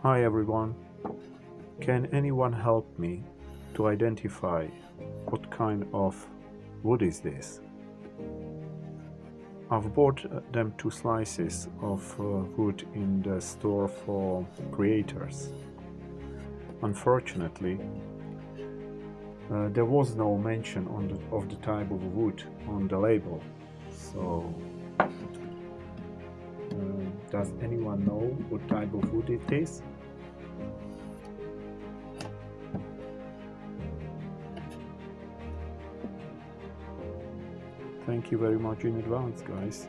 Hi everyone, can anyone help me to identify what kind of wood is this? I've bought them 2 slices of wood in the store for creators. Unfortunately, there was no mention of the type of wood on the label, so does anyone know what type of wood it is? Thank you very much in advance, guys.